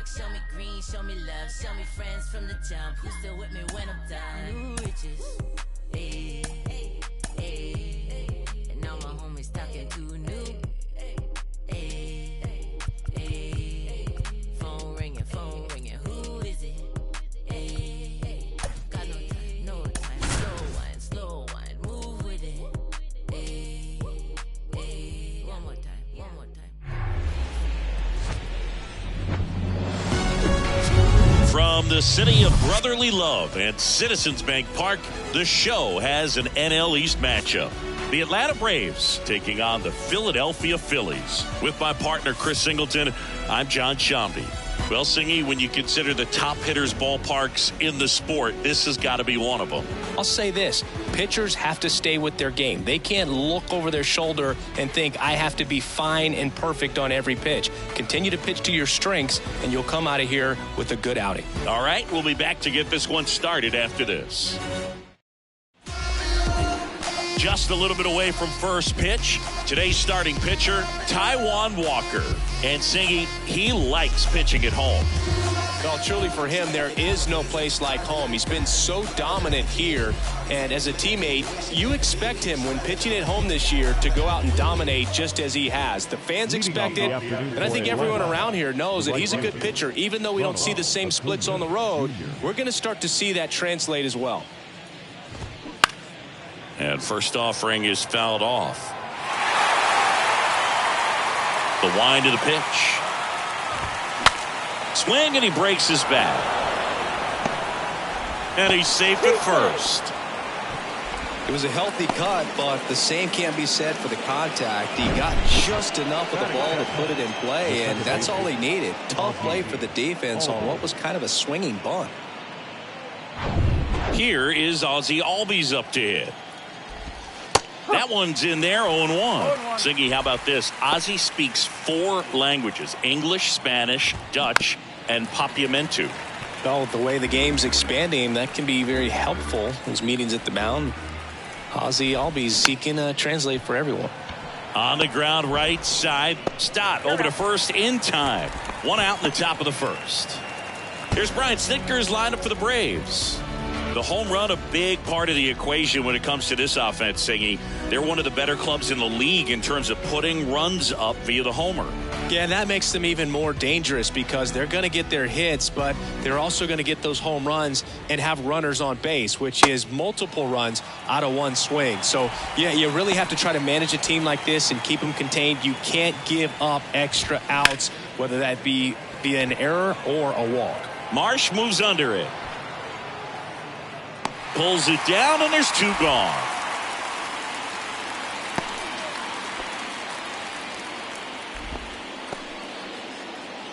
dark, show me green, show me love, show me friends from the jump. Who's still with me when I'm done? New riches, hey, hey, hey. And now my homies talking to new, hey, hey. Phone ringing, who is it? Hey, got no time, no time. Slow wine, move with it. Hey, hey. One more time. From the city of brotherly love and Citizens Bank Park, the show has an NL East matchup. The Atlanta Braves taking on the Philadelphia Phillies. With my partner, Chris Singleton, I'm John Shambi. Well, Singy, when you consider the top hitters' ballparks in the sport, this has got to be one of them. I'll say this. Pitchers have to stay with their game. They can't look over their shoulder and think, I have to be fine and perfect on every pitch. Continue to pitch to your strengths, and you'll come out of here with a good outing. All right, we'll be back to get this one started after this. Just a little bit away from first pitch, today's starting pitcher, Taijuan Walker. And Singy, he likes pitching at home. Well, truly for him, there is no place like home. He's been so dominant here, and as a teammate, you expect him when pitching at home this year to go out and dominate just as he has. The fans expect it, and I think everyone around here knows that he's a good pitcher. Even though we don't see the same splits on the road, we're going to start to see that translate as well. And first offering is fouled off. The wind of the pitch. Swing, and he breaks his bat. And he's safe at first. It was a healthy cut, but the same can't be said for the contact. He got just enough of the ball to put it in play, and that's all he needed. Tough play for the defense on what was kind of a swinging bunt. Here is Ozzie Albies up to hit. That one's in there, 0-1. Singy, how about this? Ozzie speaks 4 languages: English, Spanish, Dutch, and Papiamentu. Well, the way the game's expanding, that can be very helpful. Those meetings at the mound, Ozzie Albies, he can translate for everyone. On the ground, right side. Stott over to first in time. One out in the top of the first. Here's Brian Snitker's lineup for the Braves. The home run, a big part of the equation when it comes to this offense, Singy. They're one of the better clubs in the league in terms of putting runs up via the homer. Yeah, and that makes them even more dangerous because they're going to get their hits, but they're also going to get those home runs and have runners on base, which is multiple runs out of one swing. So, yeah, you really have to try to manage a team like this and keep them contained. You can't give up extra outs, whether that be via an error or a walk. Marsh moves under it. Pulls it down, and there's 2 gone.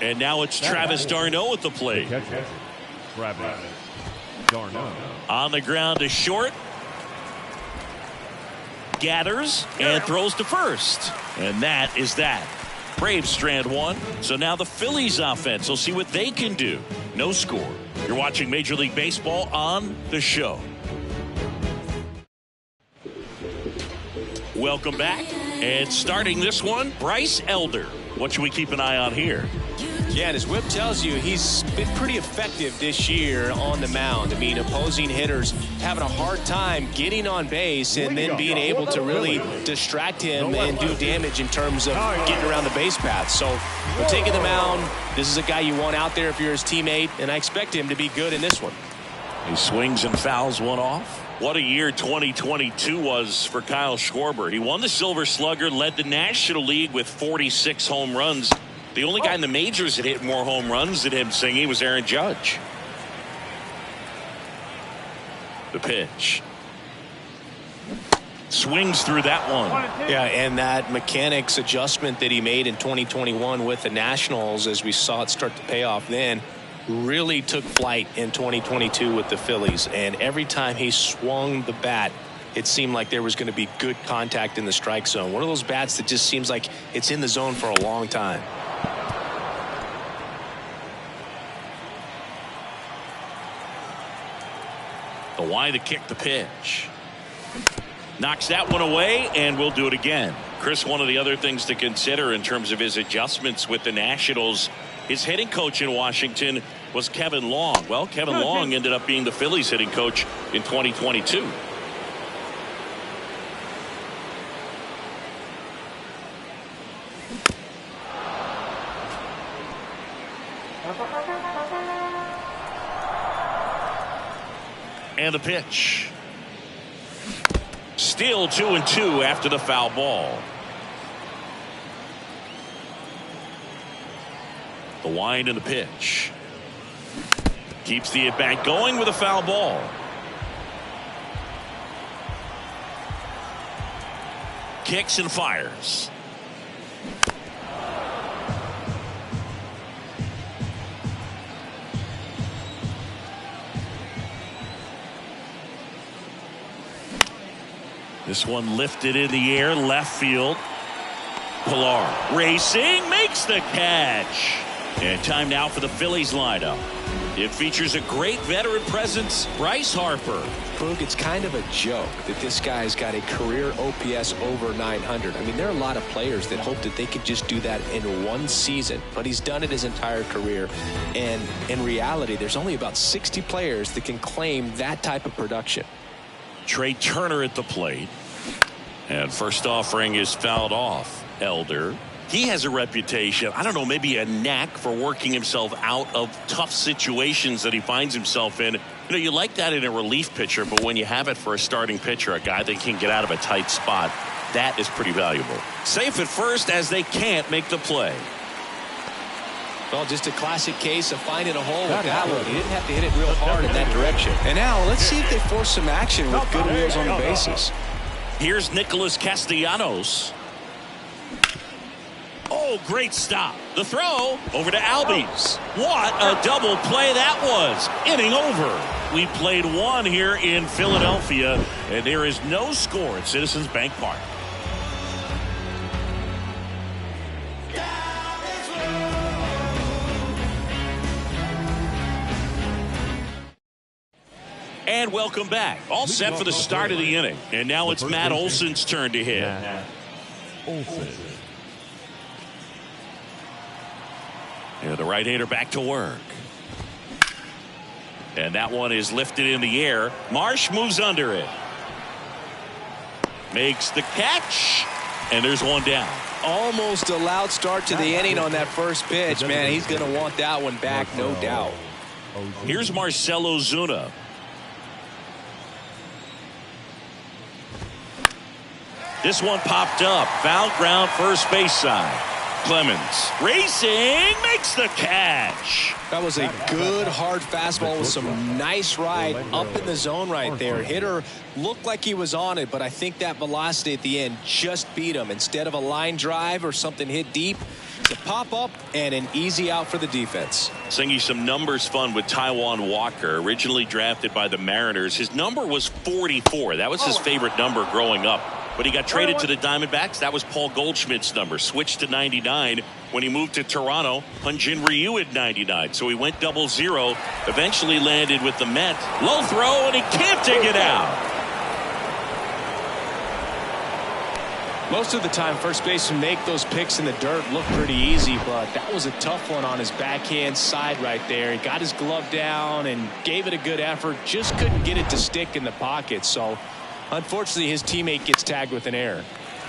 And now it's Travis d'Arnaud at the plate. Travis d'Arnaud. On the ground to short. Gathers and throws to first. And that is that. Braves strand 1. So now the Phillies offense will see what they can do. No score. You're watching Major League Baseball on the show. Welcome back. And starting this one, Bryce Elder. What should we keep an eye on here? Yeah, and as Whip tells you, he's been pretty effective this year on the mound. I mean, opposing hitters having a hard time getting on base and then being able to really distract him and do damage in terms of getting around the base path. So we're taking the mound. This is a guy you want out there if you're his teammate, and I expect him to be good in this one. He swings and fouls one off. What a year 2022 was for Kyle Schwarber. He won the Silver Slugger, led the National League with 46 home runs. The only guy in the majors that hit more home runs than him, Singy, was Aaron Judge. The pitch. Swings through that one. Yeah, and that mechanics adjustment that he made in 2021 with the Nationals, as we saw it start to pay off then, really took flight in 2022 with the Phillies. And every time he swung the bat, it seemed like there was going to be good contact in the strike zone. One of those bats that just seems like it's in the zone for a long time. The wide to kick the pitch. Knocks that one away, and we'll do it again. Chris, one of the other things to consider in terms of his adjustments with the Nationals, his hitting coach in Washington was Kevin Long. Well, Kevin Long ended up being the Phillies hitting coach in 2022. And the pitch. Still 2-2 after the foul ball. The wind and the pitch. Keeps the at-bat going with a foul ball. Kicks and fires. This one lifted in the air, left field. Pilar racing, makes the catch. And time now for the Phillies lineup. It features a great veteran presence, Bryce Harper. Krug, it's kind of a joke that this guy's got a career OPS over 900. I mean, there are a lot of players that hope that they could just do that in one season, but he's done it his entire career. And in reality, there's only about 60 players that can claim that type of production. Trey Turner at the plate. And first offering is fouled off. Elder. He has a reputation, I don't know, maybe a knack for working himself out of tough situations that he finds himself in. You know, you like that in a relief pitcher, but when you have it for a starting pitcher, a guy that can get out of a tight spot, that is pretty valuable. Safe at first as they can't make the play. Well, just a classic case of finding a hole with that one. He didn't have to hit it real hard in that direction. And now let's see if they force some action with good wheels on the bases. Here's Nicholas Castellanos. Oh, great stop. The throw over to Albies. What a double play that was. Inning over. We played one here in Philadelphia, and there is no score at Citizens Bank Park. And welcome back. All set for the start of the inning. And now it's Matt Olson's turn to hit. And the right-hander back to work. And that one is lifted in the air. Marsh moves under it. Makes the catch. And there's one down. Almost a loud start to the inning on that first pitch. Man, he's going to want that one back, no doubt. Here's Marcell Ozuna. This one popped up. Foul ground, first base side. Clemens racing, makes the catch. That was a good hard fastball with some nice ride up in the zone right there. Hitter looked like he was on it, but I think that velocity at the end just beat him. Instead of a line drive or something hit deep, it's a pop up and an easy out for the defense. Singing some numbers fun with Taijuan Walker, originally drafted by the Mariners. His number was 44. That was his favorite number growing up. But he got traded to the Diamondbacks. That was Paul Goldschmidt's number. Switched to 99 when he moved to Toronto. Hyun-Jin Ryu at 99. So he went 0-0. Eventually landed with the Mets. Low throw, and he can't dig it out. Most of the time, first basemen make those picks in the dirt look pretty easy, but that was a tough one on his backhand side right there. He got his glove down and gave it a good effort. Just couldn't get it to stick in the pocket. So unfortunately, his teammate gets tagged with an error.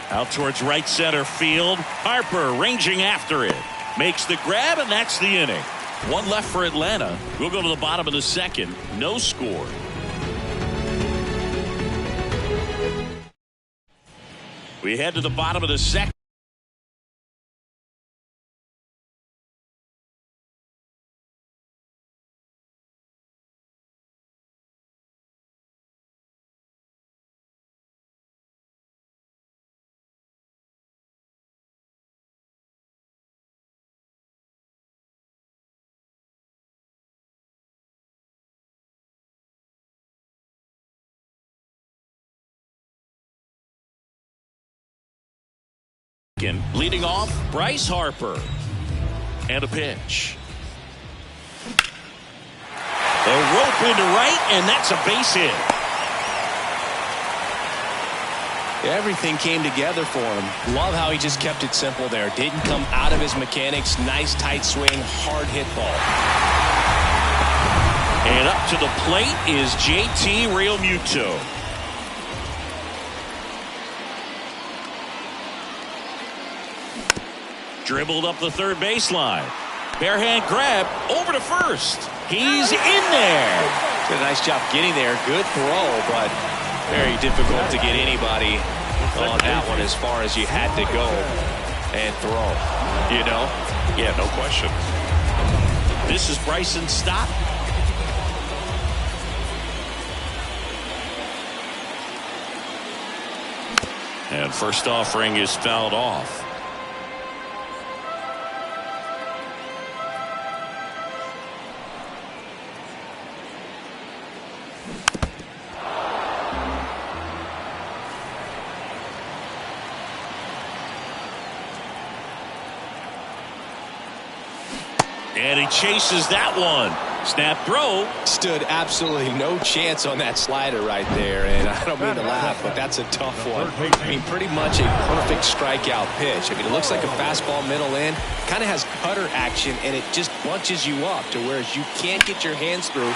Out towards right center field. Harper ranging after it. Makes the grab, and that's the inning. One left for Atlanta. We'll go to the bottom of the second. No score. We head to the bottom of the second. Leading off, Bryce Harper. And a pitch. The rope into right, and that's a base hit. Everything came together for him. Love how he just kept it simple there. Didn't come out of his mechanics. Nice tight swing, hard hit ball. And up to the plate is JT Realmuto. Dribbled up the third baseline. Bare hand grab over to first. He's in there. Did a nice job getting there. Good throw, but very difficult to get anybody on that one as far as you had to go and throw. You know? Yeah, no question. This is Bryson Stott. And first offering is fouled off. And he chases that one. Snap throw. Stood absolutely no chance on that slider right there. And I don't mean to laugh, but that's a tough one. I mean, pretty much a perfect strikeout pitch. I mean, it looks like a fastball middle in. Kind of has cutter action, and it just bunches you up to where you can't get your hands through.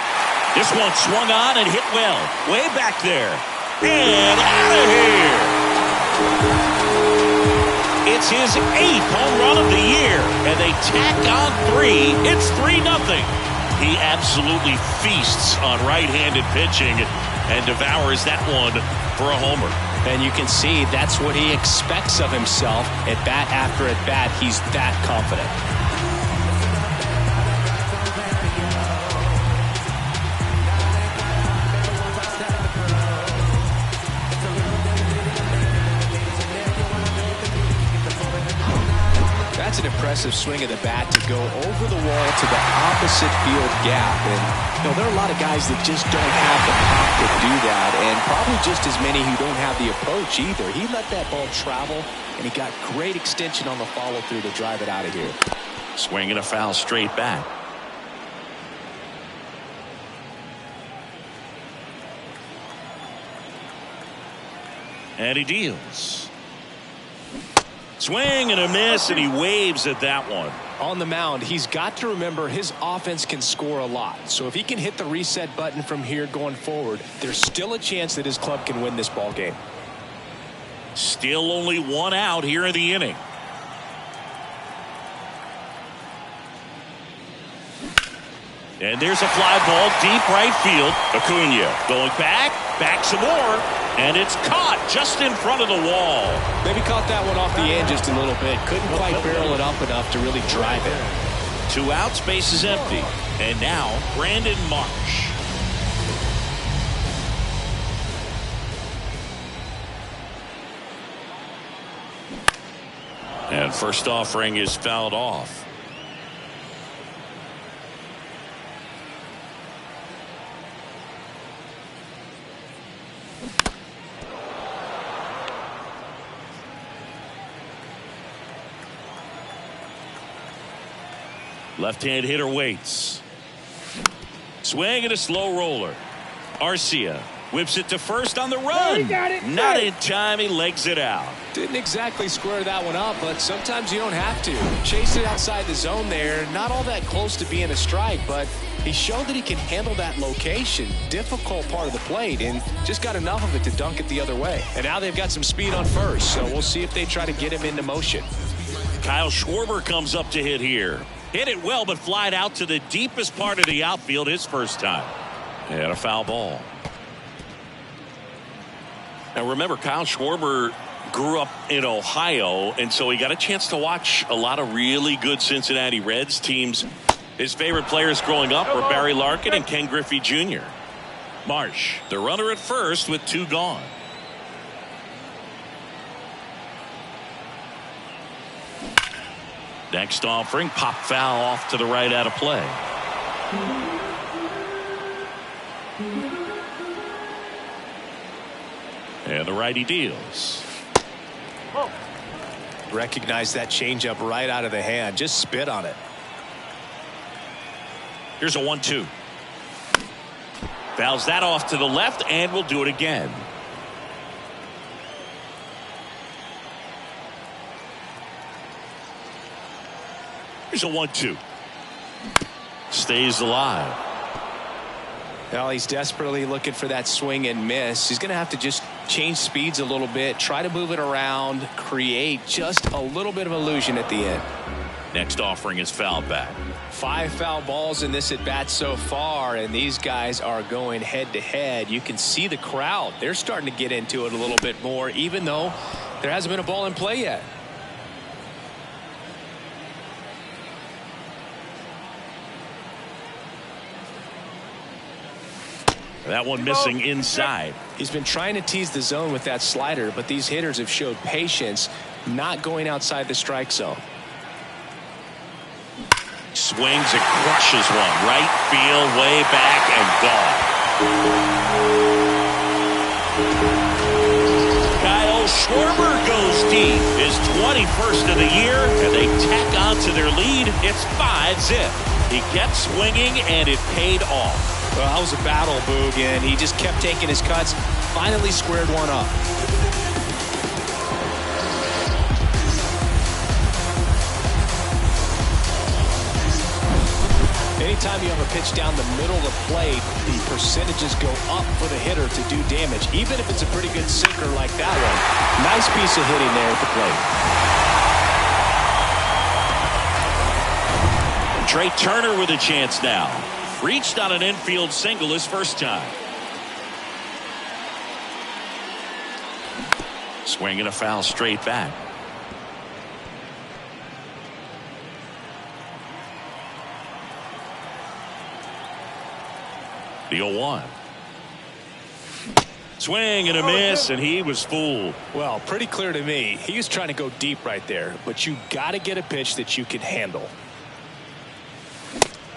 This one swung on and hit well. Way back there. And out of here. It's his 8th home run of the year, and they tack on 3. It's 3-0. He absolutely feasts on right-handed pitching and devours that one for a homer. And you can see that's what he expects of himself. At bat after at bat, he's that confident. That's an impressive swing of the bat to go over the wall to the opposite field gap. And you know, there are a lot of guys that just don't have the pop to do that, and probably just as many who don't have the approach either. He let that ball travel, and he got great extension on the follow-through to drive it out of here. Swinging a foul straight back. And he deals. Swing and a miss, and he waves at that one. On the mound, he's got to remember his offense can score a lot. So if he can hit the reset button from here going forward, there's still a chance that his club can win this ball game. Still only 1 out here in the inning. And there's a fly ball deep right field. Acuna going back some more, and it's caught just in front of the wall. Maybe caught that one off the end just a little bit. Couldn't quite barrel it up enough to really drive it. 2 outs, base is empty. And now Brandon Marsh. And first offering is fouled off. Left-hand hitter waits. Swing and a slow roller. Arcia whips it to first on the run. Not in time. He legs it out. Didn't exactly square that one up, but sometimes you don't have to. Chase it outside the zone there. Not all that close to being a strike, but he showed that he can handle that location. Difficult part of the plate, and just got enough of it to dunk it the other way. And now they've got some speed on first, so we'll see if they try to get him into motion. Kyle Schwarber comes up to hit here. Hit it well, but flied out to the deepest part of the outfield his first time. And a foul ball. Now remember, Kyle Schwarber grew up in Ohio, and so he got a chance to watch a lot of really good Cincinnati Reds teams. His favorite players growing up were Barry Larkin and Ken Griffey Jr. Marsh, the runner at first with 2 gone. Next offering, pop foul off to the right out of play. And the righty deals. Recognize that changeup right out of the hand. Just spit on it. Here's a 1-2. Fouls that off to the left, and we'll do it again. Here's a 1-2. Stays alive. Well, he's desperately looking for that swing and miss. He's going to have to just change speeds a little bit, try to move it around, create just a little bit of illusion at the end. Next offering is fouled back. 5 foul balls in this at bat so far, and these guys are going head to head. You can see the crowd. They're starting to get into it a little bit more, even though there hasn't been a ball in play yet. That one missing inside. He's been trying to tease the zone with that slider, but these hitters have showed patience, not going outside the strike zone. Swings and crushes one. Right field, way back, and gone. Kyle Schwarber goes deep. His 21st of the year, and they tack on to their lead. It's 5-zip. He kept swinging, and it paid off. Well, that was a battle, Boog, and he just kept taking his cuts. Finally squared one up. Anytime you have a pitch down the middle of the plate, the percentages go up for the hitter to do damage, even if it's a pretty good sinker like that one. Nice piece of hitting there at the plate. Trey Turner with a chance now. Reached on an infield single his first time. Swinging a foul straight back. The 0-1. Swing and a miss, and he was fooled. Well, pretty clear to me. He was trying to go deep right there, but you got to get a pitch that you can handle.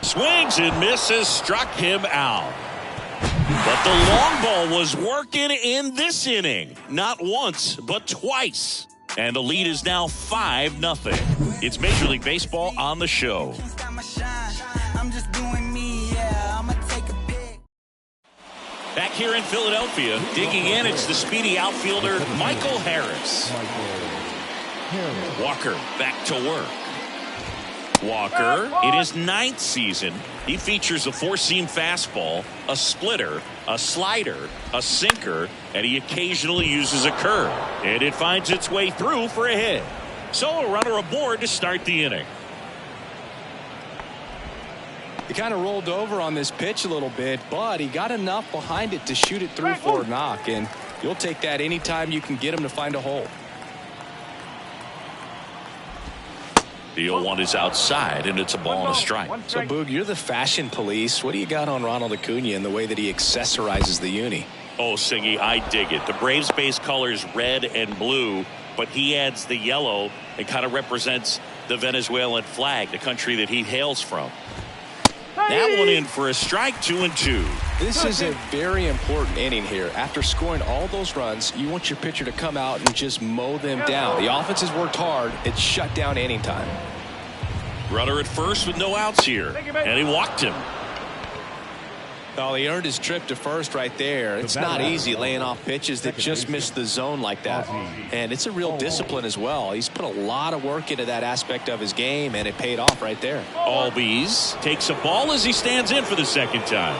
Swings and misses, struck him out. But the long ball was working in this inning. Not once, but twice. And the lead is now 5-0. It's Major League Baseball on the show. Back here in Philadelphia, digging in, it's the speedy outfielder Michael Harris. Walker back to work. Walker, in his 9th season, he features a 4-seam fastball, a splitter, a slider, a sinker, and he occasionally uses a curve. And it finds its way through for a hit. So a runner aboard to start the inning. He kind of rolled over on this pitch a little bit, but he got enough behind it to shoot it through for a knock, and you'll take that anytime you can get him to find a hole. The 0-1 is outside, and it's a ball and a strike. So, Boog, you're the fashion police. What do you got on Ronald Acuna and the way that he accessorizes the uni? Oh, Singy, I dig it. The Braves base colors red and blue, but he adds the yellow and kind of represents the Venezuelan flag, the country that he hails from. That one in for a strike, 2-2. This is a very important inning here. After scoring all those runs, you want your pitcher to come out and just mow them down. The offense has worked hard. It's shut down inning time. Runner at first with no outs here, and he walked him. Oh, he earned his trip to first right there. It's not easy laying off pitches that just miss the zone like that. And it's a real discipline as well. He's put a lot of work into that aspect of his game, and it paid off right there. Albies takes a ball as he stands in for the second time.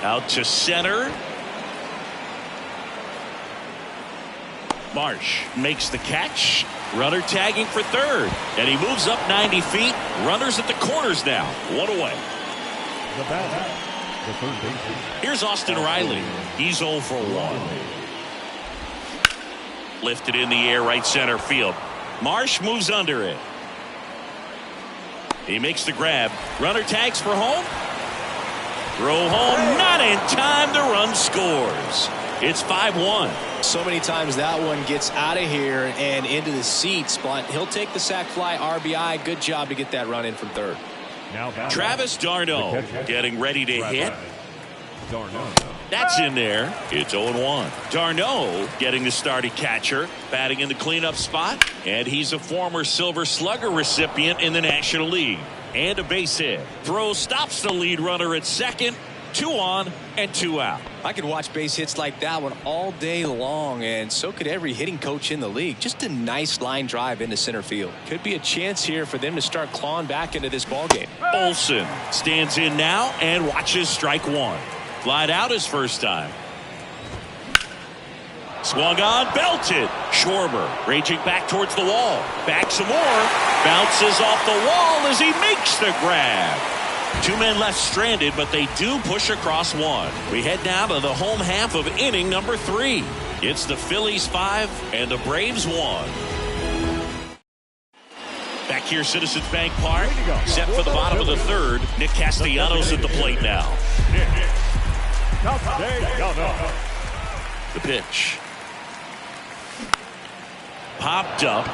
Out to center. Marsh makes the catch. Runner tagging for third, and he moves up 90 feet. Runners at the corners now. 1 away. The batter, the third baseman. Here's Austin Riley. He's 0 for 1. Lifted in the air, right center field. Marsh moves under it. He makes the grab. Runner tags for home. Throw home, not in time. The run scores. It's 5-1. So many times that one gets out of here and into the seats, but he'll take the sac fly RBI. Good job to get that run in from third. Now Travis d'Arnaud getting ready to hit. d'Arnaud. That's in there. It's 0-1. d'Arnaud getting the starting catcher, batting in the cleanup spot, and he's a former Silver Slugger recipient in the National League. And a base hit. Throw stops the lead runner at second. 2 on and 2 out. I could watch base hits like that one all day long, and so could every hitting coach in the league. Just a nice line drive into center field. Could be a chance here for them to start clawing back into this ball game. Olsen stands in now and watches strike 1. Flied out his first time. Swung on, belted. Schwarber raging back towards the wall. Back some more. Bounces off the wall as he makes the grab. 2 men left stranded, but they do push across 1. We head now to the home half of inning number 3. It's the Phillies 5 and the Braves 1. Back here, Citizens Bank Park. Set for the bottom of the 3rd. Nick Castellanos at the plate now. The pitch. Popped up.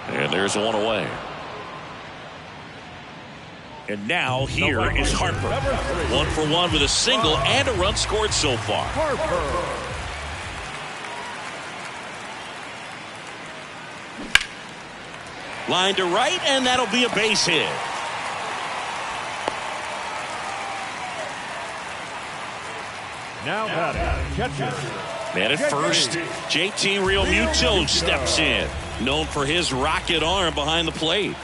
And there's 1 away. And now here is Harper. 1 for 1 with a single and a run scored so far. Line to right, and that'll be a base hit. Now batting, catcher. Man at first, JT Realmuto steps in. Known for his rocket arm behind the plate.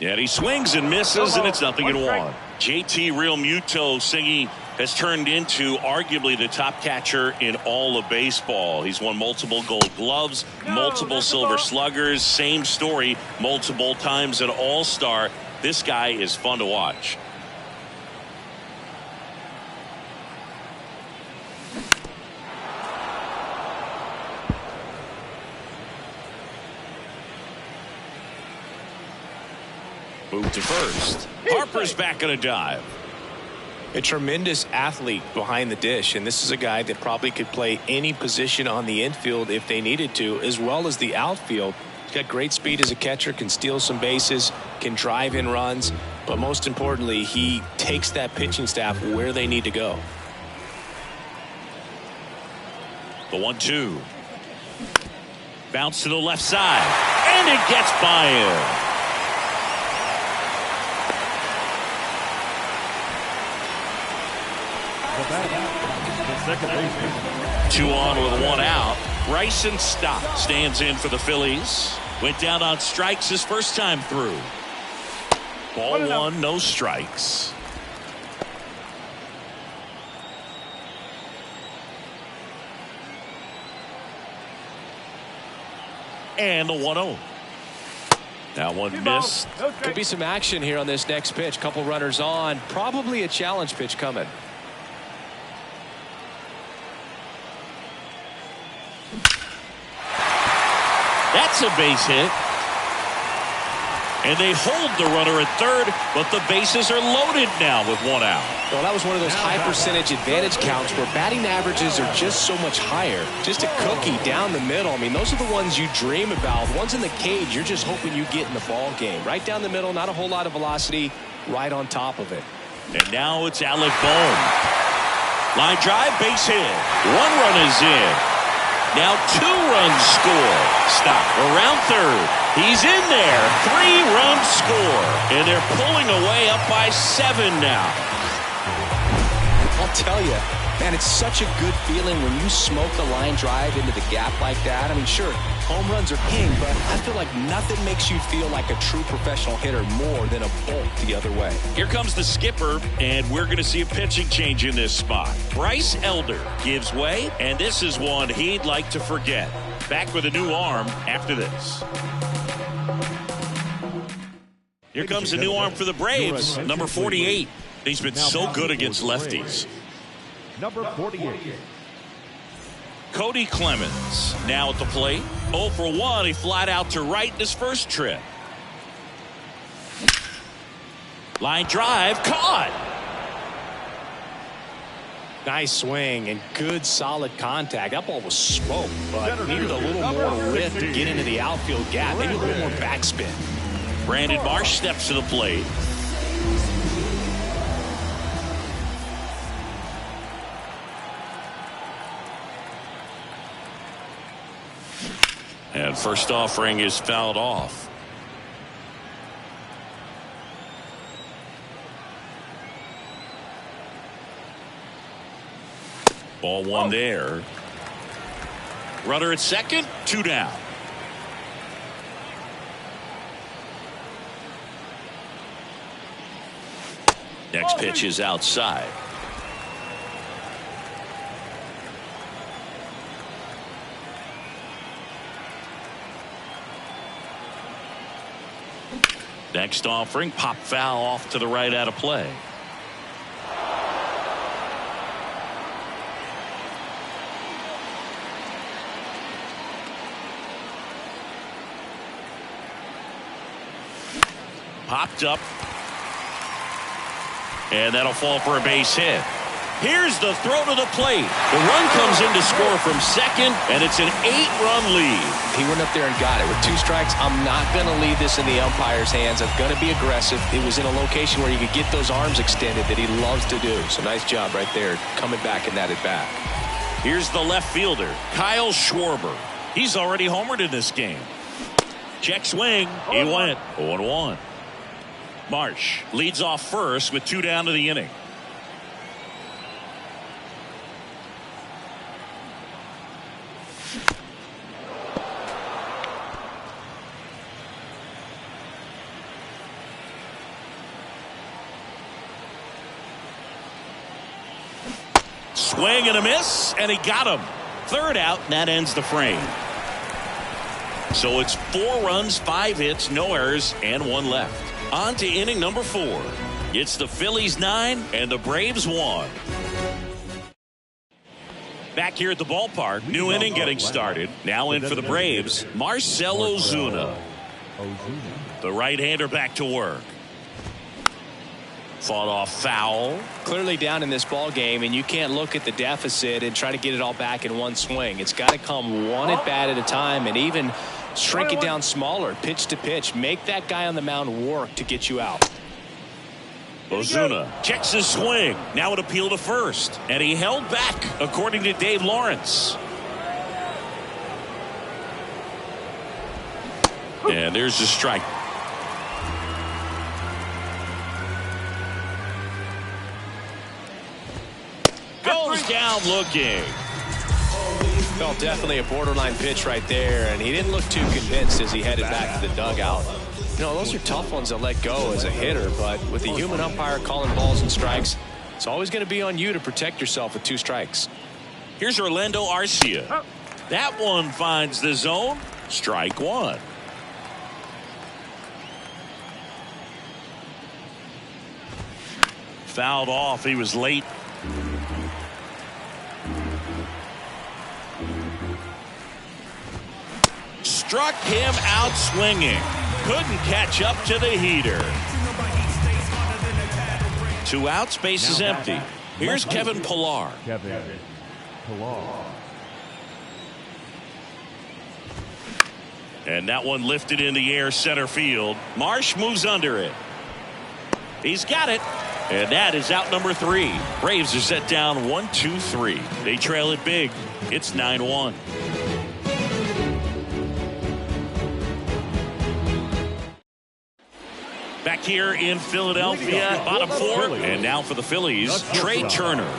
And he swings and misses, and it's 0-1. JT Realmuto singing has turned into arguably the top catcher in all of baseball. He's won multiple Gold Gloves, multiple Silver Sluggers, same story, multiple times an All-Star. This guy is fun to watch. Move to first. Harper's back on a dive. A tremendous athlete behind the dish, and this is a guy that probably could play any position on the infield if they needed to, as well as the outfield. He's got great speed as a catcher, can steal some bases, can drive in runs, but most importantly, he takes that pitching staff where they need to go. The 1-2. Bounce to the left side, and it gets by him. The second baseman. 2 on with 1 out. Bryson Stott stands in for the Phillies. Went down on strikes his first time through. Ball 1, no strikes. And the 1-0. That one missed. Could be some action here on this next pitch. Couple runners on. Probably a challenge pitch coming. That's a base hit. And they hold the runner at third, but the bases are loaded now with 1 out. Well, that was one of those high percentage advantage counts where batting averages are just so much higher. Just a cookie down the middle. I mean, those are the ones you dream about. The ones in the cage, you're just hoping you get in the ball game. Right down the middle, not a whole lot of velocity, right on top of it. And now it's Alec Bohm. Line drive, base hit. 1 run is in. Now 2 runs score. Stop around third. He's in there. 3-run score. And they're pulling away up by 7 now. I'll tell you, man, it's such a good feeling when you smoke the line drive into the gap like that. I mean, sure, home runs are king, but I feel like nothing makes you feel like a true professional hitter more than a bolt the other way. Here comes the skipper, and we're going to see a pitching change in this spot. Bryce Elder gives way, and this is one he'd like to forget. Back with a new arm after this. Here comes a new arm for the Braves, number 48. He's been so good against lefties. Number 48. Cody Clemens now at the plate. 0 for 1. He flied out to right in his first trip. Line drive caught. Nice swing and good solid contact. That ball was smoked, but needed a little more lift to get into the outfield gap. Maybe a little more backspin. Brandon Marsh steps to the plate. And first offering is fouled off. Ball one there. Runner at second, 2 down. Next pitch is outside. Next offering, pop foul off to the right out of play. Popped up. And that'll fall for a base hit. Here's the throw to the plate. The run comes in to score from second, and it's an 8-run lead. He went up there and got it. With 2 strikes, I'm not going to leave this in the umpire's hands. I'm going to be aggressive. It was in a location where you could get those arms extended that he loves to do. So nice job right there, coming back in that at bat. Here's the left fielder, Kyle Schwarber. He's already homered in this game. Check swing. He went 0-1. Marsh leads off first with 2 down to the inning. Swing and a miss, and he got him. 3rd out, and that ends the frame. So it's 4 runs, 5 hits, no errors, and 1 left. On to inning number 4. It's the Phillies 9 and the Braves 1. Back here at the ballpark, new inning getting started. Now in for the Braves, Marcell Ozuna. The right-hander back to work. Fought off foul. Clearly down in this ball game, and you can't look at the deficit and try to get it all back in one swing. It's got to come one at bat at a time, and even shrink it down smaller, pitch to pitch. Make that guy on the mound work to get you out. Ozuna checks his swing. Now an appeal to first, and he held back, according to Dave Lawrence. And there's the strike. Goes down looking. Well, definitely a borderline pitch right there, and he didn't look too convinced as he headed back to the dugout. You know, those are tough ones to let go as a hitter, but with the human umpire calling balls and strikes, it's always going to be on you to protect yourself with 2 strikes. Here's Orlando Arcia. That one finds the zone. Strike 1. Fouled off. He was late. Struck him out swinging. Couldn't catch up to the heater. 2 outs, base is empty. Here's Kevin Pillar. And that one lifted in the air center field. Marsh moves under it. He's got it. And that is out number 3. Braves are set down 1-2-3. They trail it big. It's 9-1. Back here in Philadelphia, bottom 4. And now for the Phillies, Trey Turner.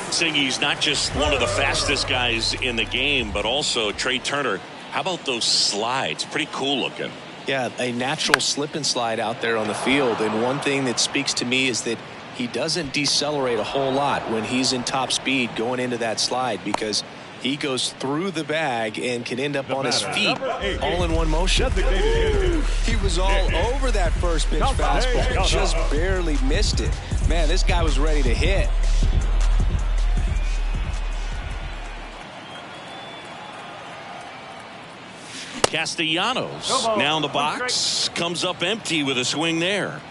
Saying he's not just one of the fastest guys in the game, but also Trey Turner. How about those slides? Pretty cool looking. Yeah, a natural slip and slide out there on the field. And one thing that speaks to me is that he doesn't decelerate a whole lot when he's in top speed going into that slide, because he goes through the bag and can end up on his feet all in one motion. He was all over that first pitch fastball, just barely missed it. Man, this guy was ready to hit. Castellanos now in the box, comes up empty with a swing there.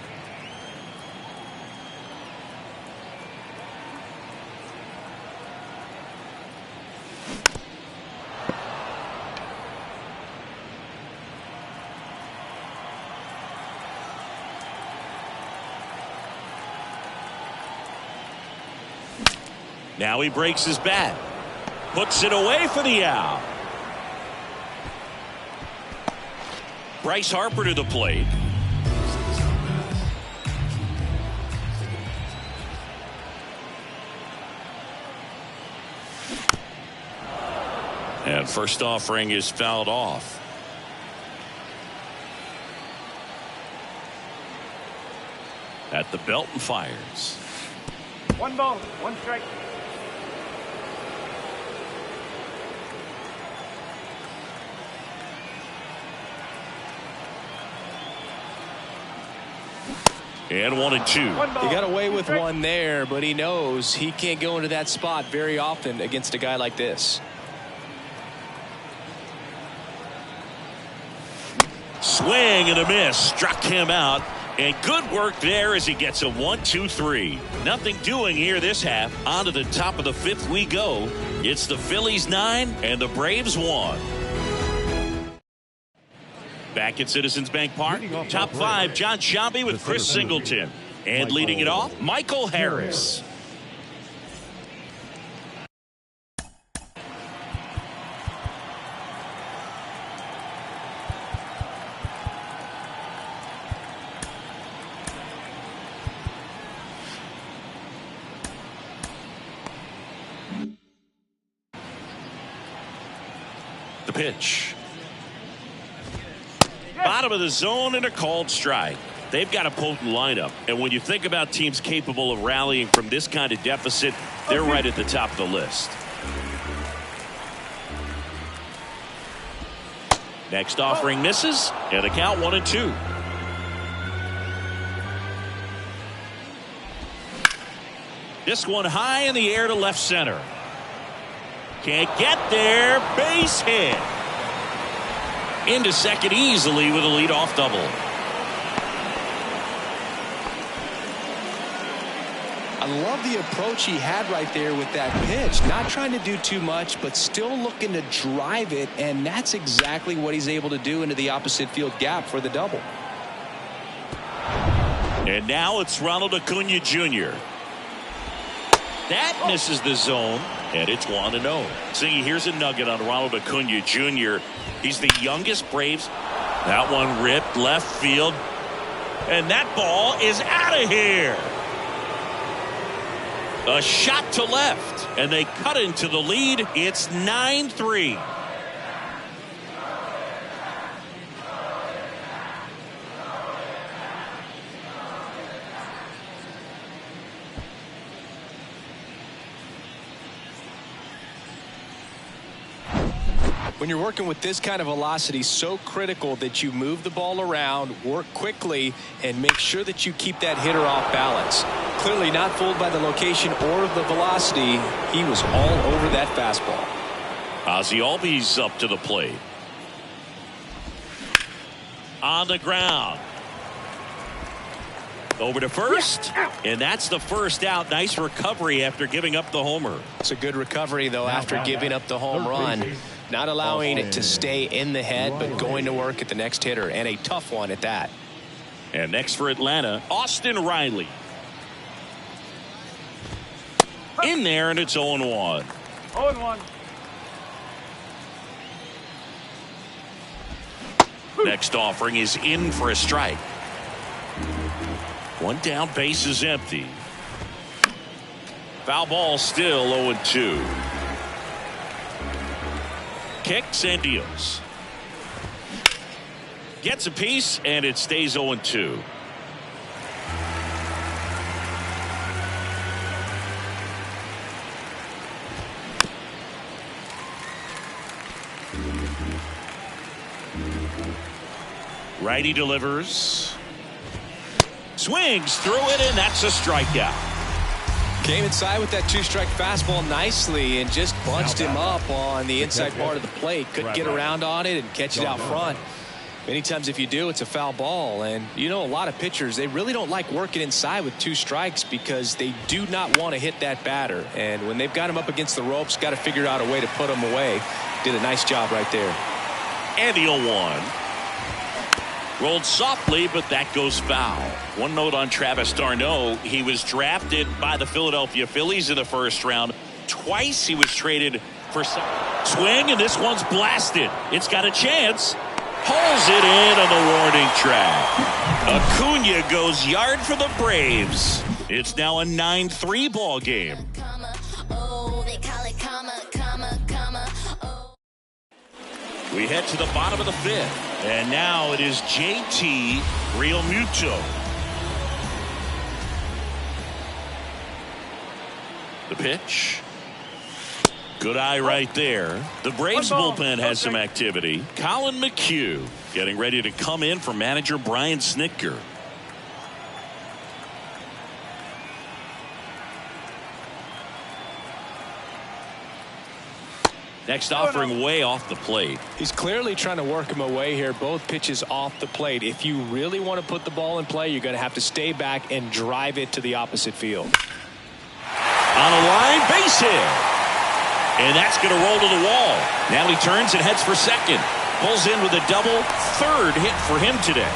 Now he breaks his bat, puts it away for the out. Bryce Harper to the plate. And first offering is fouled off. At the belt and fires. 1 ball, 1 strike. And 1-2. He got away with one there, but he knows he can't go into that spot very often against a guy like this. Swing and a miss. Struck him out. And good work there as he gets a 1-2-3. Nothing doing here this half. On to the top of the 5th we go. It's the Phillies 9 and the Braves 1. Back at Citizens Bank Park, top 5, John Sciambi with Chris Singleton. And leading it off, Michael Harris. The pitch. Bottom of the zone and a called strike. They've got a potent lineup, and when you think about teams capable of rallying from this kind of deficit, they're right at the top of the list. Next offering misses, and the count 1-2. This one high in the air to left center. Can't get there. Base hit. Into second easily with a leadoff double. I love the approach he had right there with that pitch. Not trying to do too much, but still looking to drive it, and that's exactly what he's able to do into the opposite field gap for the double. And now it's Ronald Acuna Jr. That misses the zone, and it's 1-0. See, here's a nugget on Ronald Acuna Jr. He's the youngest Braves. That one ripped left field. And that ball is out of here. A shot to left. And they cut into the lead. It's 9-3. When you're working with this kind of velocity, so critical that you move the ball around, work quickly, and make sure that you keep that hitter off balance. Clearly not fooled by the location or the velocity. He was all over that fastball. Ozzie Albies up to the plate. On the ground. Over to first, and that's the first out. Nice recovery after giving up the homer. It's a good recovery, though, after giving up the home run. Not allowing it to stay in the head, but going to work at the next hitter, and a tough one at that. And next for Atlanta, Austin Riley. In there, and it's 0-1. 0-1. Next offering is in for a strike. One down, base is empty. Foul ball still 0-2. Kicks and deals. Gets a piece, and it stays 0-2. Righty delivers. Swings through it, and that's a strikeout. Came inside with that 2-strike fastball nicely and just bunched him up on the inside part of the plate. Couldn't get around on it and catch it out front. Many times if you do, it's a foul ball. And you know, a lot of pitchers, they really don't like working inside with 2 strikes because they do not want to hit that batter. And when they've got him up against the ropes, got to figure out a way to put him away. Did a nice job right there. And the 0-1. Rolled softly, but that goes foul. One note on Travis d'Arnaud. He was drafted by the Philadelphia Phillies in the first round. Twice he was traded for swing, and this one's blasted. It's got a chance. Pulls it in on the warning track. Acuna goes yard for the Braves. It's now a 9-3 ball game. We head to the bottom of the 5th. And now it is JT Realmuto. The pitch. Good eye right there. The Braves bullpen has some activity. Colin McHugh getting ready to come in for manager Brian Snitker. Next offering way off the plate. He's clearly trying to work him away here. Both pitches off the plate. If you really want to put the ball in play, you're going to have to stay back and drive it to the opposite field. On a line, base hit. And that's going to roll to the wall. Now he turns and heads for second. Pulls in with a double. Third hit for him today.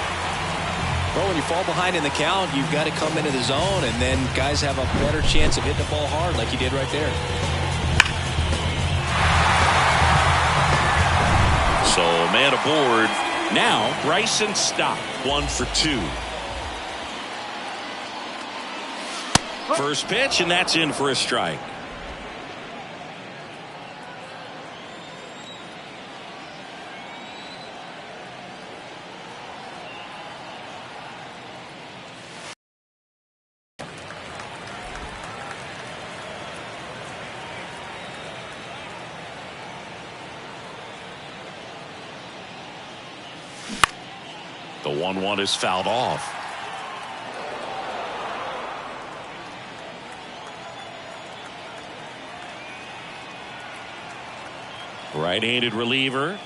Well, when you fall behind in the count, you've got to come into the zone, and then guys have a better chance of hitting the ball hard like he did right there. So a man aboard. Now Bryson Stott, 1 for 2. First pitch, and that's in for a strike. The 1-1 is fouled off. Right-handed reliever.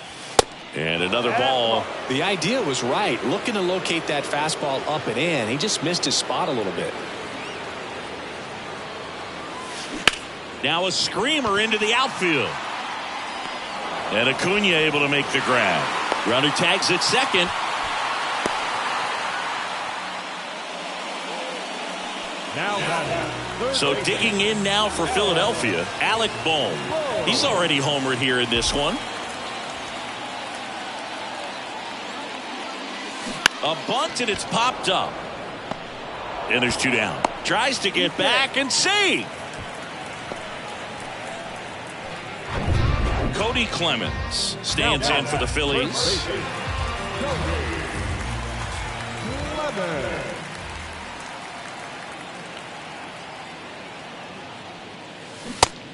And another ball. The idea was right. Looking to locate that fastball up and in. He just missed his spot a little bit. Now a screamer into the outfield. And Acuna able to make the grab. Runner tags at second. So digging in now for Philadelphia, Alec Bohm. He's already homered here in this one. A bunt, and it's popped up. And there's 2 down. Tries to get back and save. Cody Clemens stands in for the Phillies.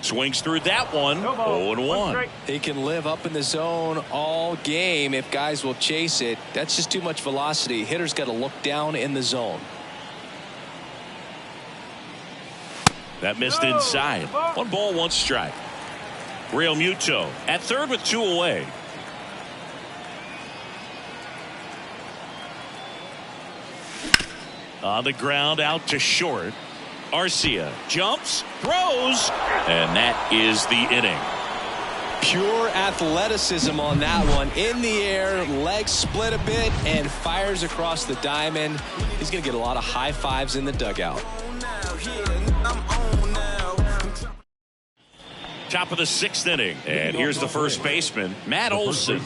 Swings through that one. 0-1. He can live up in the zone all game if guys will chase it. That's just too much velocity. Hitter's got to look down in the zone. That missed inside. 1 ball, 1 strike. Realmuto at third with 2 away. On the ground out to short. Arcia jumps, throws, and that is the inning. Pure athleticism on that one. In the air, legs split a bit, and fires across the diamond. He's going to get a lot of high fives in the dugout. Top of the 6th inning, and here's the first baseman, Matt Olson.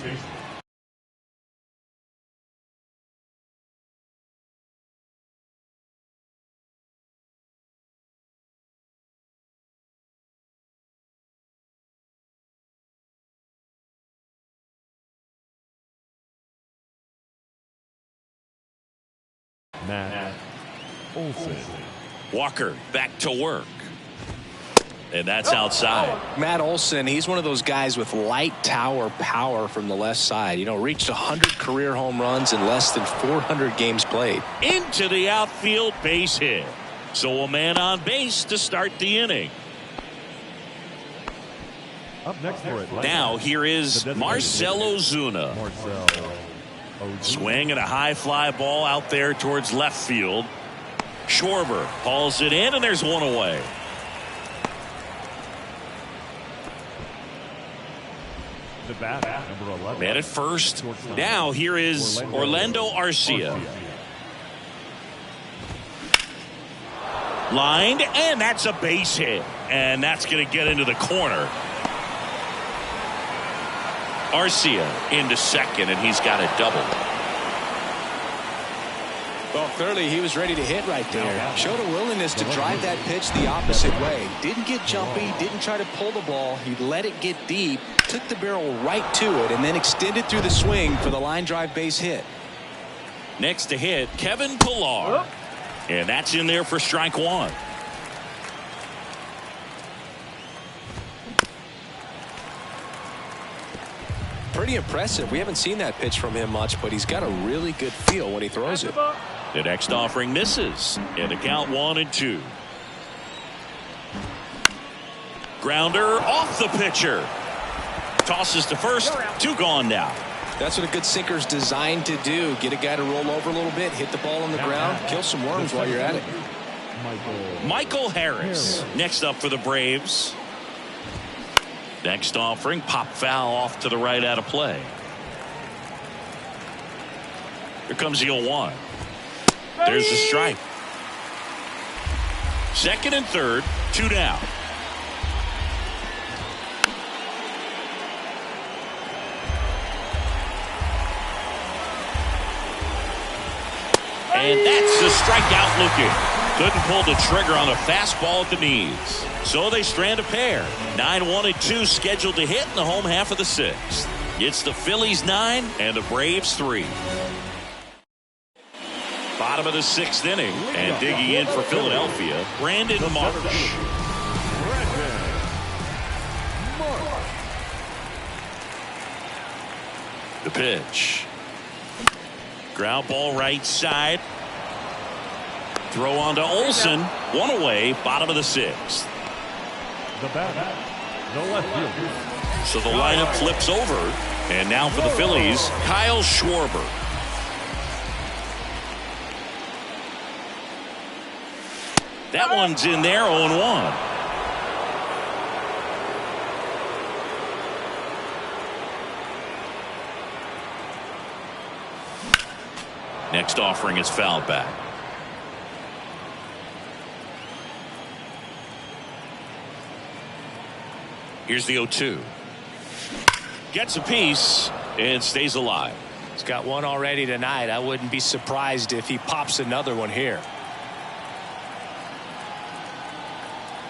Matt Olson. Walker back to work. And that's outside. Matt Olson, he's one of those guys with light tower power from the left side. You know, reached 100 career home runs in less than 400 games played. Into the outfield, base hit. So a man on base to start the inning. Up next for it. Now here is Marcell Ozuna. Swing and a high fly ball out there towards left field. Schwarber hauls it in, and there's 1 away. The bat, number 11. Man at first. Now here is Orlando Arcia. Lined, and that's a base hit. And that's going to get into the corner. Arcia into second, and he's got a double. Well, clearly he was ready to hit right there. Showed a willingness to drive that pitch the opposite way. Didn't get jumpy, didn't try to pull the ball. He let it get deep, took the barrel right to it, and then extended through the swing for the line drive base hit. Next to hit, Kevin Pillar. And that's in there for strike one. Pretty impressive. We haven't seen that pitch from him much, but he's got a really good feel when he throws it. The next offering misses. And the count 1-2. Grounder off the pitcher. Tosses to first. 2 gone now. That's what a good sinker's designed to do. Get a guy to roll over a little bit, hit the ball on the ground, kill some worms while you're at it. Michael Harris next up for the Braves. Next offering, pop foul off to the right out of play. Here comes the 0-1. There's the strike. Second and third, 2 down. And that's the strikeout looking. Couldn't pull the trigger on a fastball at the knees. So they strand a pair. 9-1-2 scheduled to hit in the home half of the 6th. It's the Phillies 9 and the Braves 3. Bottom of the 6th inning. And digging in for Philadelphia, Brandon Marsh. The pitch. Ground ball right side. Throw on to Olsen. 1 away, bottom of the 6th. The bat, the left fielder. So the lineup flips over. And now for the Phillies, Kyle Schwarber. That one's in there, 0-1. Next offering is fouled back. Here's the 0-2. Gets a piece and stays alive. He's got one already tonight. I wouldn't be surprised if he pops another one here.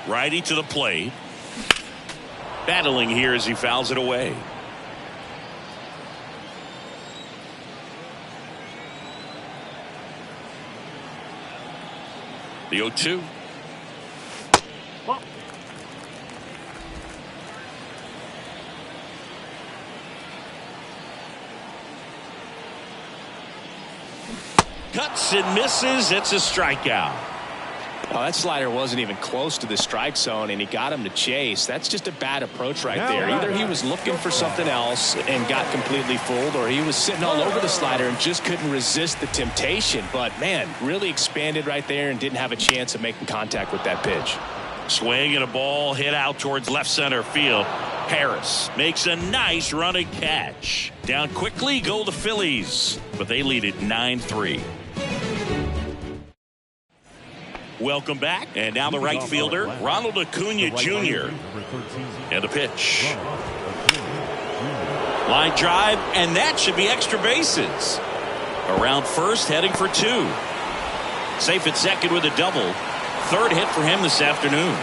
Righty to the plate. Battling here as he fouls it away. The 0-2. Cuts and misses. It's a strikeout. Oh, that slider wasn't even close to the strike zone, and he got him to chase. That's just a bad approach right there. Either he was looking for something else and got completely fooled, or he was sitting all over the slider and just couldn't resist the temptation. But, man, really expanded right there and didn't have a chance of making contact with that pitch. Swing and a ball hit out towards left center field. Harris makes a nice running catch. Down quickly go the Phillies, but they lead it 9-3. Welcome back. And now the right fielder, Ronald Acuna Jr. And the pitch. Line drive, and that should be extra bases. Around first, heading for 2. Safe at second with a double. Third hit for him this afternoon.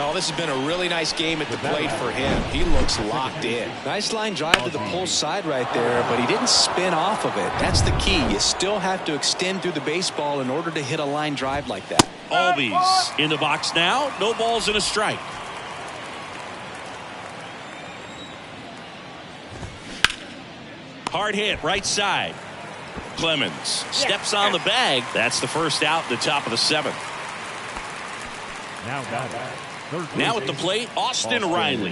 Oh, this has been a really nice game at the plate for him. He looks locked in. Nice line drive to the pull side right there, but he didn't spin off of it. That's the key. You still have to extend through the baseball in order to hit a line drive like that. Albies in the box now. No balls and a strike. Hard hit right side. Clemens steps on the bag. That's the first out, the top of the 7th. Now at the plate, Austin Riley.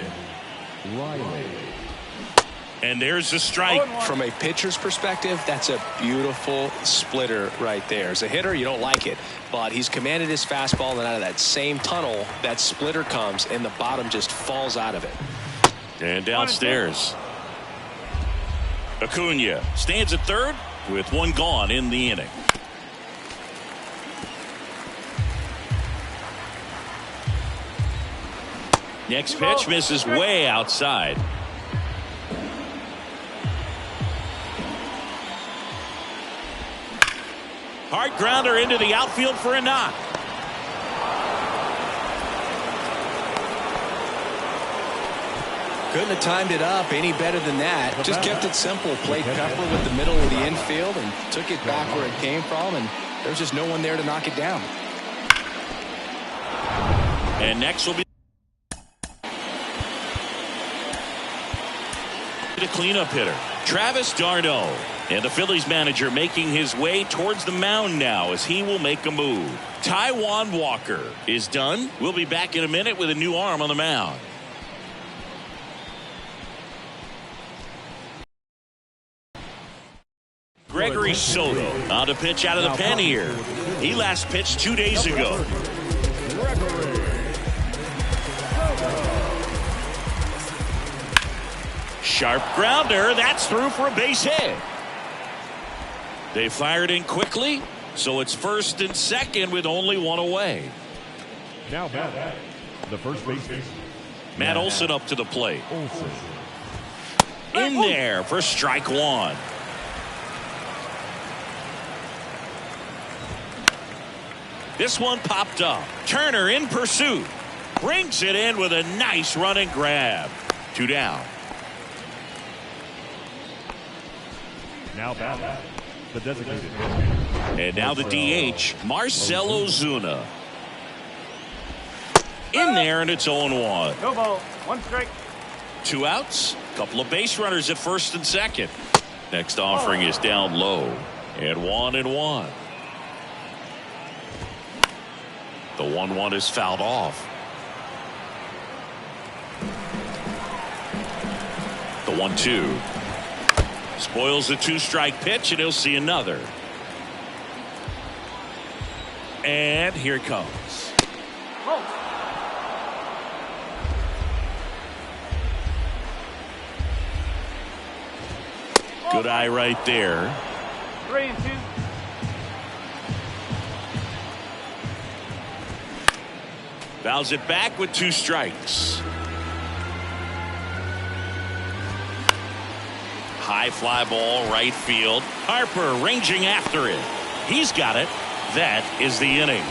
And there's the strike. From a pitcher's perspective, that's a beautiful splitter right there. As a hitter, you don't like it, but he's commanded his fastball, and out of that same tunnel, that splitter comes, and the bottom just falls out of it. And downstairs, Acuna stands at third with 1 gone in the inning. Next pitch misses way outside. Hard grounder into the outfield for a knock. Couldn't have timed it up any better than that. Just kept it simple. Played Pepper with the middle of the infield and took it back where it came from, and there's just no one there to knock it down. And next will be the cleanup hitter, Travis d'Arnaud. And the Phillies manager making his way towards the mound now as he will make a move. Taijuan Walker is done. We'll be back in a minute with a new arm on the mound. Gregory Soto on to pitch out of the pen here. He last pitched 2 days ago. Sharp grounder. That's through for a base hit. They fired in quickly, so it's first and second with only one away. Now back, the first baseman, Matt Olson up to the plate. In there for strike one. This one popped up. Turner in pursuit. Brings it in with a nice running grab. 2 down. Now back, the designated. And now the DH, Marcell Ozuna. In there, and it's 0-1. No ball. 1 strike. 2 outs. Couple of base runners at first and second. Next offering is down low. And 1-1. The 1-1 is fouled off. The 1-2. Spoils the 2-strike pitch, and he'll see another. And here it comes. Good eye right there. 3-2. Fouls it back with 2 strikes. High fly ball, right field. Harper ranging after it. He's got it. That is the inning.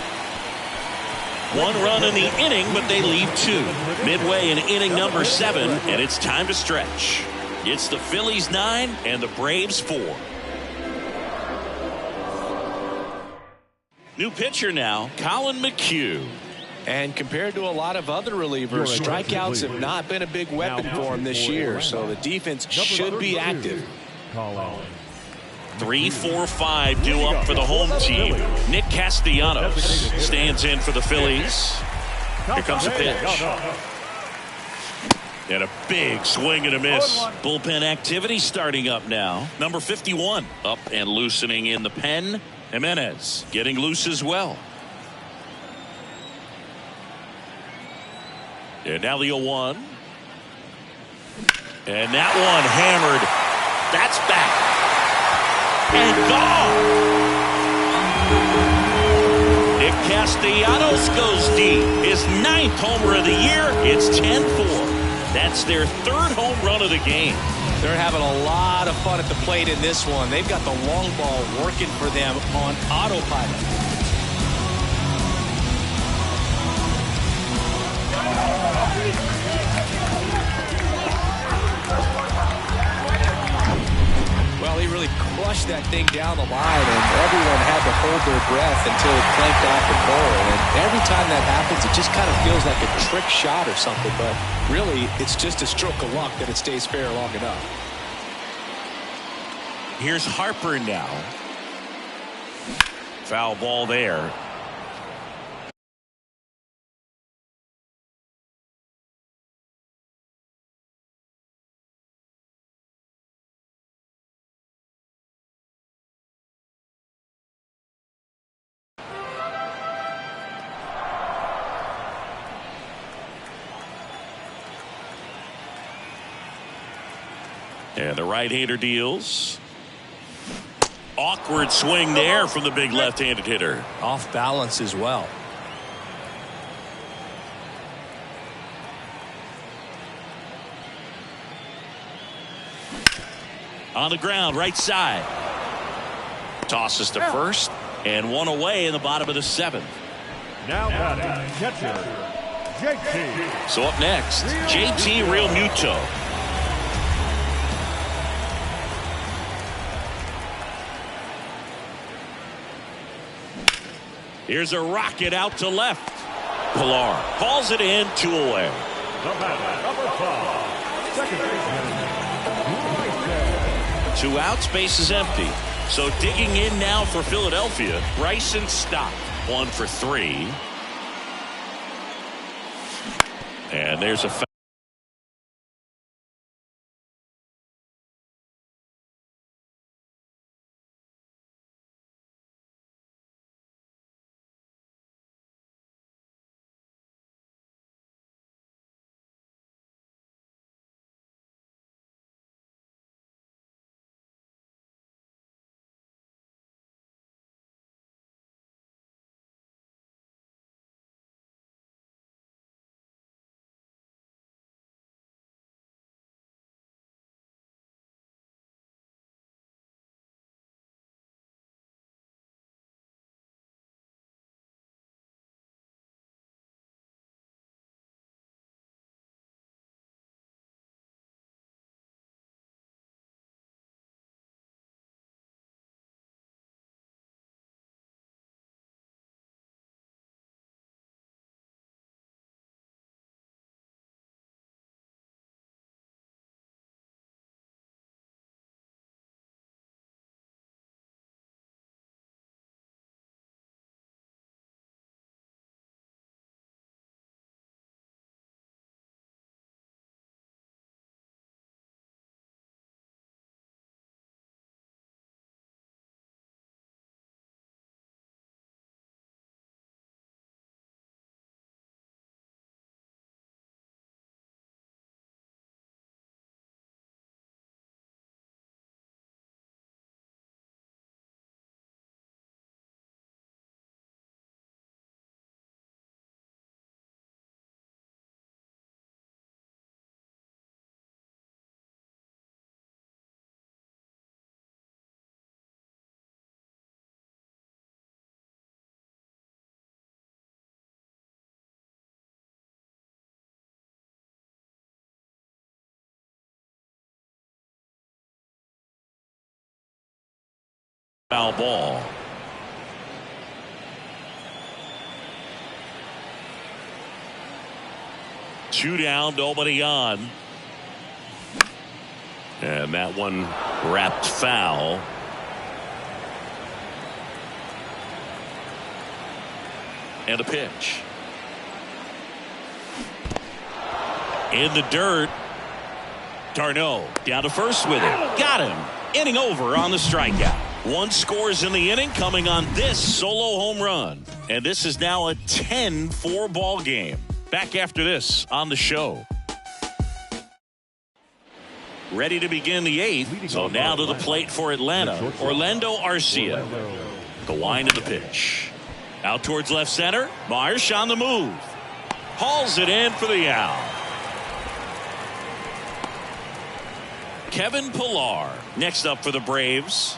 1 run in the inning, but they leave 2. Midway in inning number 7, and it's time to stretch. It's the Phillies 9 and the Braves 4. New pitcher now, Colin McHugh. And compared to a lot of other relievers, strikeouts have not been a big weapon for him this year, so the defense should be active. 3-4-5 due up for the home team. Nick Castellanos stands in for the Phillies. Here comes a pitch. And a big swing and a miss. Bullpen activity starting up now. Number 51 up and loosening in the pen. Jimenez getting loose as well. And now the 0-1. And that one hammered. That's back. And gone. Nick Castellanos goes deep. His 9th homer of the year. It's 10-4. That's their 3rd home run of the game. They're having a lot of fun at the plate in this one. They've got the long ball working for them on autopilot. Well, he really crushed that thing down the line, and everyone had to hold their breath until it clanked off the pole. And every time that happens, it just kind of feels like a trick shot or something. But really, it's just a stroke of luck that it stays fair long enough. Here's Harper now. Foul ball there. And the right-hander deals. Awkward swing there from the big left-handed hitter. Off balance as well. On the ground, right side. Tosses to first. And one away in the bottom of the 7th. Now batting catcher, JT. So up next, JT Realmuto. Here's a rocket out to left. Pilar calls it in, 2 away. The batter, number 5, second baseman, 2 outs, base is empty. So digging in now for Philadelphia, Bryson Stott, 1 for 3. And there's a foul ball. Two down, nobody on. And that one wrapped foul. And a pitch. In the dirt. Darno down to first with it. Got him. Inning over on the strikeout. 1 scores in the inning, coming on this solo home run. And this is now a 10-4 ball game. Back after this on the show. Ready to begin the 8th. So now to the plate for Atlanta, Orlando Arcia. The wind of the pitch. Out towards left center. Marsh on the move. Hauls it in for the out. Kevin Pilar next up for the Braves.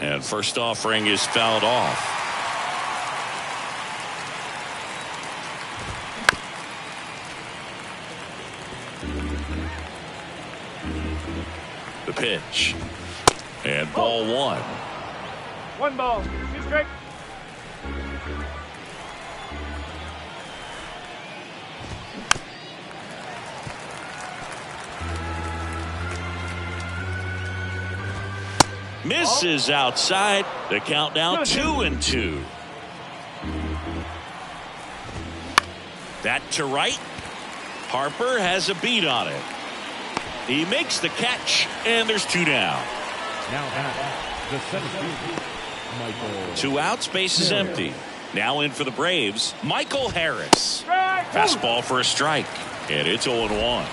And first offering is fouled off. The pitch. And ball 1. 1 ball, 2 strike. Misses outside. The count now 2-2. That to right. Harper has a beat on it. He makes the catch, and there's 2 down. now at the center field, Michael. 2 outs, base is empty. Now in for the Braves, Michael Harris. Fastball for a strike, and it's 0-1.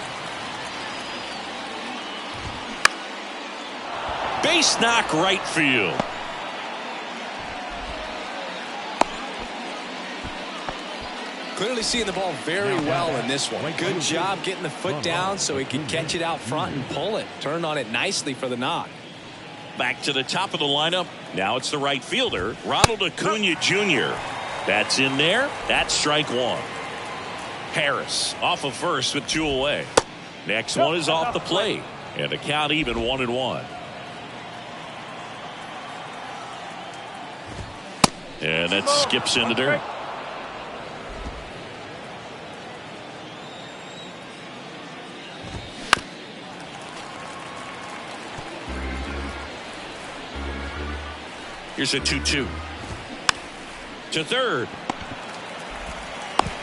Base knock right field. Clearly seeing the ball very well in this one. Good job getting the foot down so he can catch it out front and pull it. Turned on it nicely for the knock. Back to the top of the lineup. Now it's the right fielder, Ronald Acuna Jr. That's in there. That's strike one. Harris off of first with 2 away. Next one is off the plate. And the count even 1-1. And that skips in the dirt. Here's a 2-2. To third.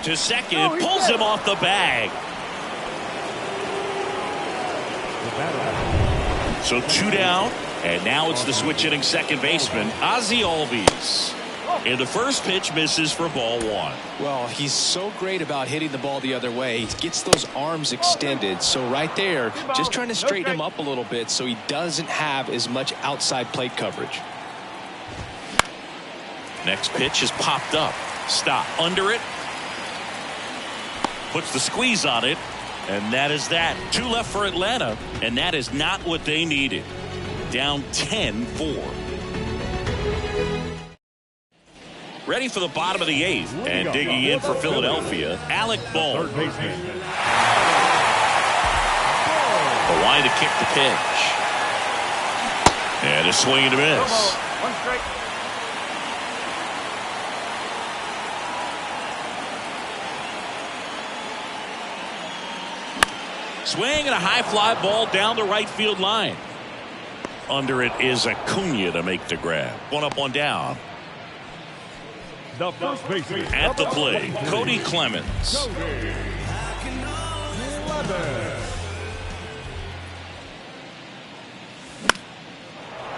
To second. Pulls him off the bag. So 2 down. And now it's the switch hitting second baseman, Ozzie Albies. And the first pitch misses for ball 1. Well, he's so great about hitting the ball the other way. He gets those arms extended. So right there, just trying to straighten him up a little bit so he doesn't have as much outside plate coverage. Next pitch is popped up. Stop under it. Puts the squeeze on it. And that is that. 2 left for Atlanta. And that is not what they needed. Down 10-4. Ready for the bottom of the 8th. And digging in for Philadelphia, Alec Bohm. The line to kick the pitch. And a swing and a miss. 1 strike. Swing and a high fly ball down the right field line. Under it is Acuna to make the grab. 1 up, 1 down. The first baseman At the plate, Cody Clemens.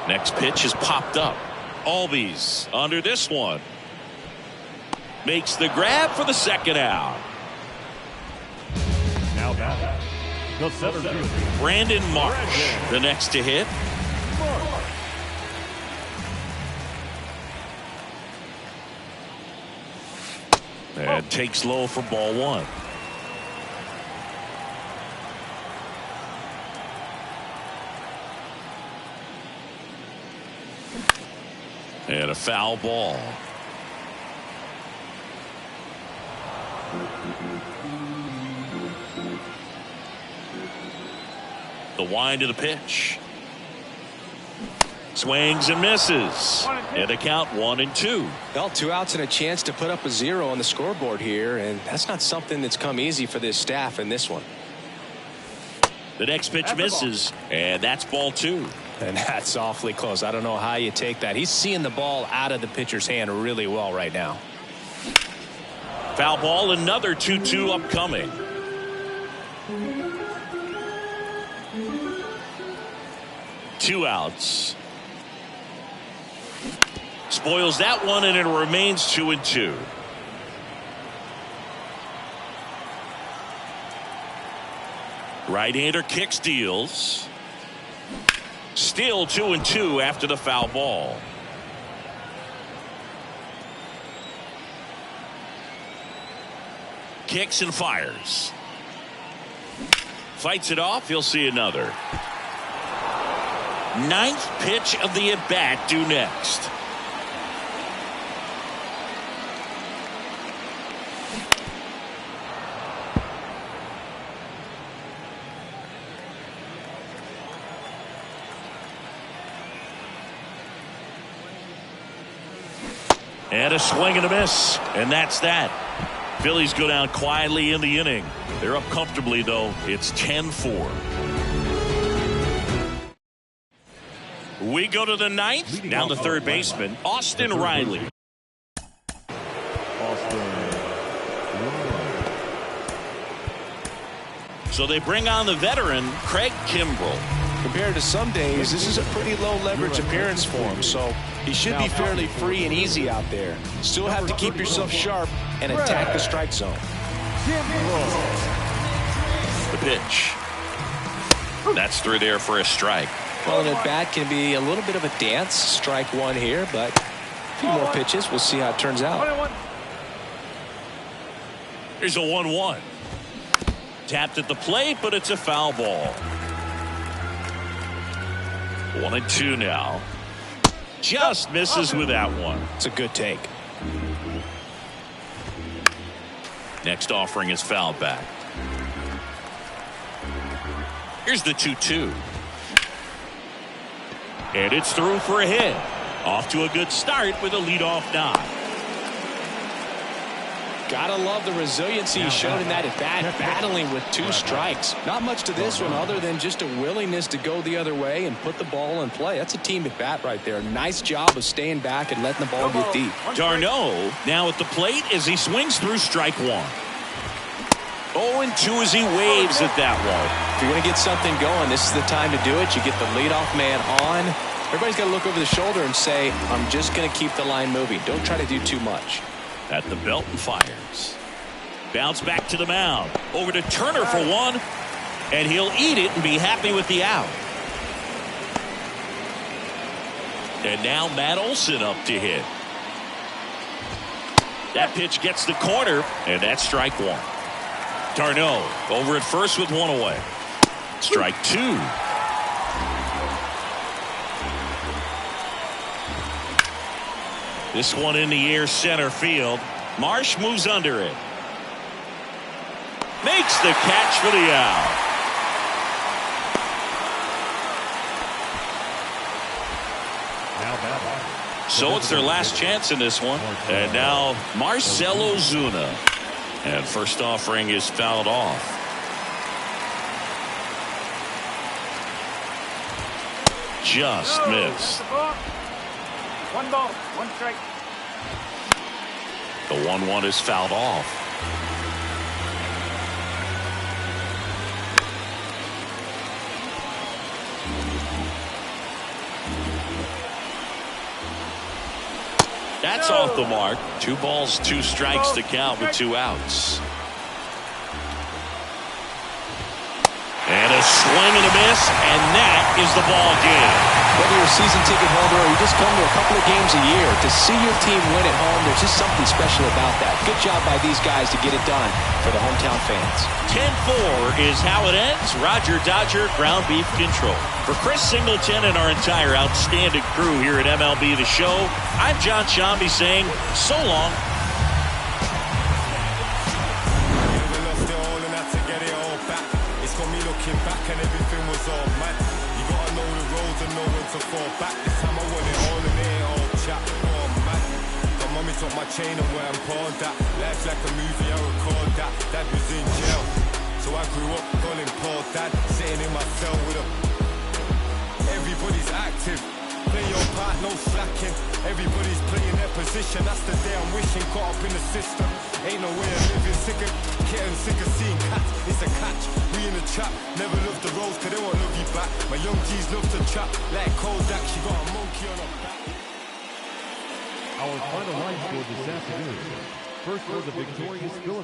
Next pitch is popped up. Albies under this one. Makes the grab for the second out. Now back. The center fielder, Brandon Marsh, the next to hit. And takes low for ball 1. And a foul ball. The wind of the pitch. Swings and misses. And a count 1-2. Well, 2 outs and a chance to put up a 0 on the scoreboard here, and that's not something that's come easy for this staff in this one. The next pitch misses, and that's ball 2. And that's awfully close. I don't know how you take that. He's seeing the ball out of the pitcher's hand really well right now. Foul ball, another 2-2 upcoming. Two outs. Spoils that one, and it remains 2-2. Right-hander kicks, deals. Still 2-2 after the foul ball. Kicks and fires. Fights it off. He'll see another. 9th pitch of the at-bat due next. And a swing and a miss. And that's that. Phillies go down quietly in the inning. They're up comfortably, though. It's 10-4. We go to the 9th. Down to third baseman, Austin Riley. So they bring on the veteran, Craig Kimbrell. Compared to some days, this is a pretty low leverage appearance for him, so he should be fairly free and easy out there. Still have to keep yourself sharp and attack the strike zone. The pitch. That's through there for a strike. Well, an at-bat can be a little bit of a dance. Strike 1 here, but a few more pitches. We'll see how it turns out. Here's a 1-1. Tapped at the plate, but it's a foul ball. 1-2 now. Just misses with that one. It's a good take. Next offering is fouled back. Here's the 2-2. And it's through for a hit. Off to a good start with a leadoff knock. Gotta love the resiliency he showed in that at bat, battling with 2 strikes. Not much to this one other than just a willingness to go the other way and put the ball in play. That's a team at bat right there. Nice job of staying back and letting the ball get deep. Darno now at the plate as he swings through strike 1. 0-2 as he waves at that one. If you're going to get something going, this is the time to do it. You get the leadoff man on. Everybody's got to look over the shoulder and say, I'm just going to keep the line moving. Don't try to do too much. At the belt and fires. Bounce back to the mound. Over to Turner for one. And he'll eat it and be happy with the out. And now Matt Olson up to hit. That pitch gets the corner, and that's strike 1. Darno over at first with 1 away. Strike 2. This one in the air center field. Marsh moves under it. Makes the catch for the out. So it's their last chance in this one. And now Marcell Ozuna. And first offering is fouled off. Just missed. 1 ball, 1 strike. The 1-1 is fouled off. That's off the mark. 2 balls, 2 strikes to count with 2 outs. And a swing and a miss, and that is the ball game. Whether you're a season ticket holder or you just come to a couple of games a year, to see your team win at home, there's just something special about that. Good job by these guys to get it done for the hometown fans. 10-4 is how it ends. Roger Dodger, ground beef control. For Chris Singleton and our entire outstanding crew here at MLB The Show, I'm John Shambi saying so long. Looking back and everything was all mad. You gotta know the roads and know when to fall back. This time I want it all and it ain't all chat. Oh man, my mommy took my chain and where I'm pawned at. Life's like a movie, I record that. Dad was in jail, so I grew up calling Paul Dad. Sitting in my cell with him. Everybody's active. Play your part, no slacking. Everybody's playing their position. That's the day I'm wishing. Caught up in the system. Ain't no way of living. Sick of getting sick of seeing cats. It's a catch. We in the trap. Never love the roads cause they won't love you back. My young G's love to trap. Like Kodak, she got a monkey on her back. Our final line score this afternoon. First for the victorious Philadelphia.